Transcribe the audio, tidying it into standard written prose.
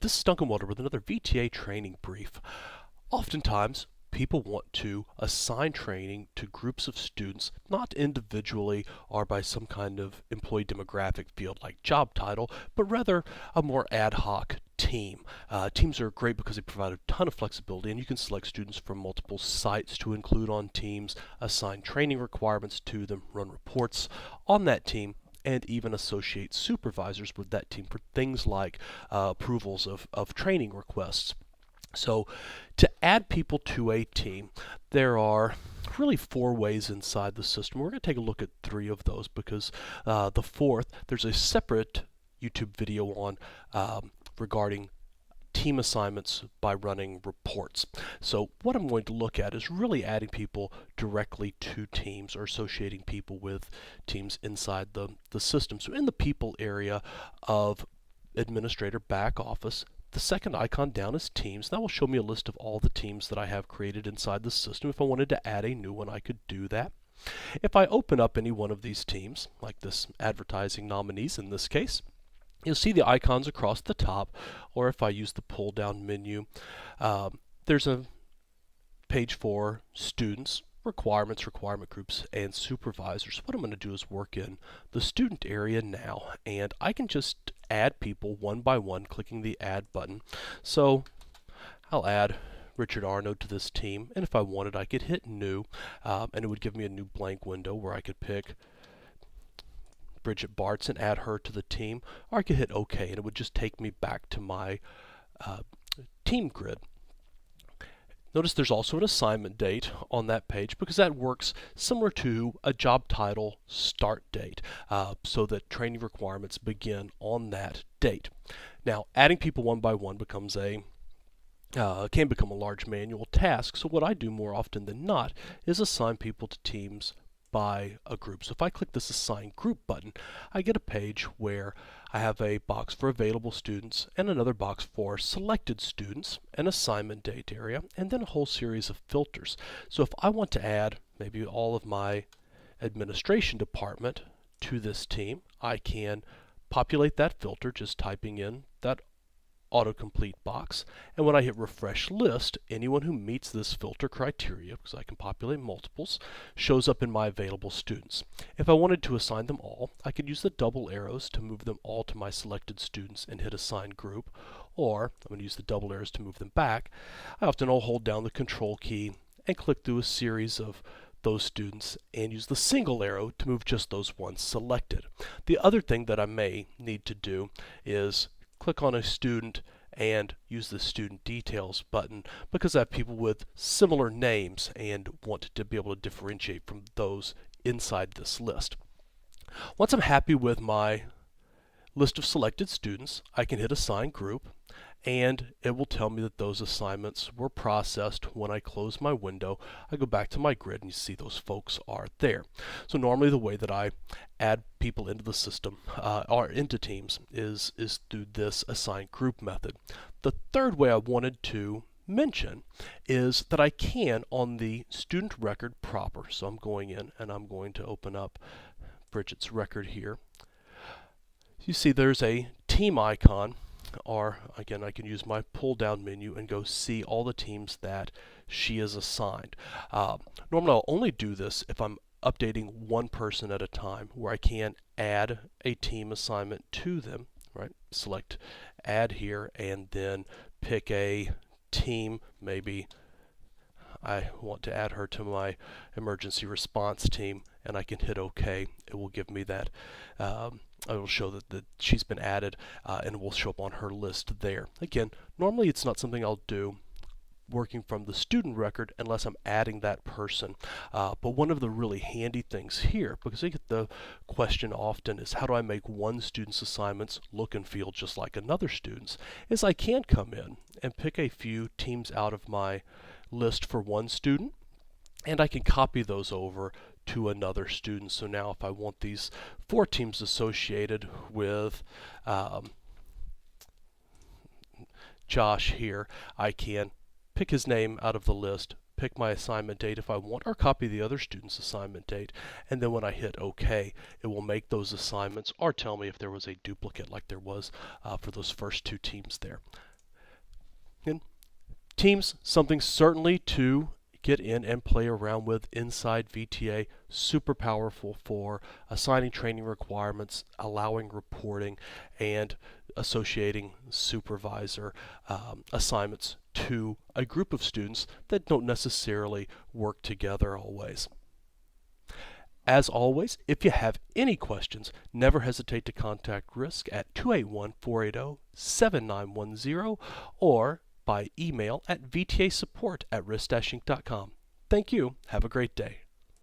This is Duncan Welder with another VTA training brief. Oftentimes, people want to assign training to groups of students, not individually or by some kind of employee demographic field like job title, but rather a more ad hoc team. Teams are great because they provide a ton of flexibility, and you can select students from multiple sites to include on teams, assign training requirements to them, run reports on that team, and even associate supervisors with that team for things like approvals of training requests. So to add people to a team, there are really 4 ways inside the system. We're going to take a look at 3 of those because the 4th, there's a separate YouTube video on regarding team assignments by running reports. So what I'm going to look at is really adding people directly to teams or associating people with teams inside the system. So in the people area of administrator back office, the second icon down is teams. That will show me a list of all the teams that I have created inside the system. If I wanted to add a new one, I could do that. If I open up any one of these teams, like this advertising nominees in this case, you'll see the icons across the top, or if I use the pull down menu, there's a page for students, requirements, requirement groups, and supervisors. What I'm going to do is work in the student area now, and I can just add people one by one clicking the add button. So I'll add Richard Arno to this team, and if I wanted I could hit new, and it would give me a new blank window where I could pick Bridget Bartz and add her to the team, or I could hit OK and it would just take me back to my team grid. Notice there's also an assignment date on that page because that works similar to a job title start date, so that training requirements begin on that date. Now, adding people one by one becomes can become a large manual task, so what I do more often than not is assign people to teams by a group. So if I click this assign group button, I get a page where I have a box for available students and another box for selected students, an assignment date area, and then a whole series of filters. So if I want to add maybe all of my administration department to this team, I can populate that filter just typing in that autocomplete box, and when I hit refresh list, anyone who meets this filter criteria, because I can populate multiples, shows up in my available students. If I wanted to assign them all, I could use the double arrows to move them all to my selected students and hit assign group, or I'm going to use the double arrows to move them back. I often will hold down the control key and click through a series of those students and use the single arrow to move just those ones selected. The other thing that I may need to do is click on a student and use the student details button because I have people with similar names and want to be able to differentiate from those inside this list. Once I'm happy with my list of selected students, I can hit assign group, and it will tell me that those assignments were processed. When I close my window, I go back to my grid and you see those folks are there. So normally the way that I add people into the system or into teams is through this assign group method. The third way I wanted to mention is that I can on the student record proper. So I'm going in and I'm going to open up Bridget's record here. You see there's a team icon, or again I can use my pull down menu and go see all the teams that she is assigned. Normally I'll only do this if I'm updating one person at a time, where I can add a team assignment to them, right? Select add here and then pick a team. Maybe I want to add her to my emergency response team, and I can hit OK. It will give me that it will show that she's been added, and it will show up on her list there. Again, normally it's not something I'll do working from the student record unless I'm adding that person. But one of the really handy things here, because I get the question often, is how do I make one student's assignments look and feel just like another student's, is I can come in and pick a few teams out of my list for one student, and I can copy those over to another student. So now if I want these 4 teams associated with Josh here, I can pick his name out of the list, pick my assignment date if I want, or copy the other student's assignment date, and then when I hit OK, it will make those assignments or tell me if there was a duplicate like there was for those first 2 teams there. And Teams, something certainly to get in and play around with inside VTA. Super powerful for assigning training requirements, allowing reporting, and associating supervisor assignments to a group of students that don't necessarily work together always. As always, if you have any questions, never hesitate to contact RISC at 281-480-7910 or by email at vtasupport@risc-inc.com. Thank you. Have a great day.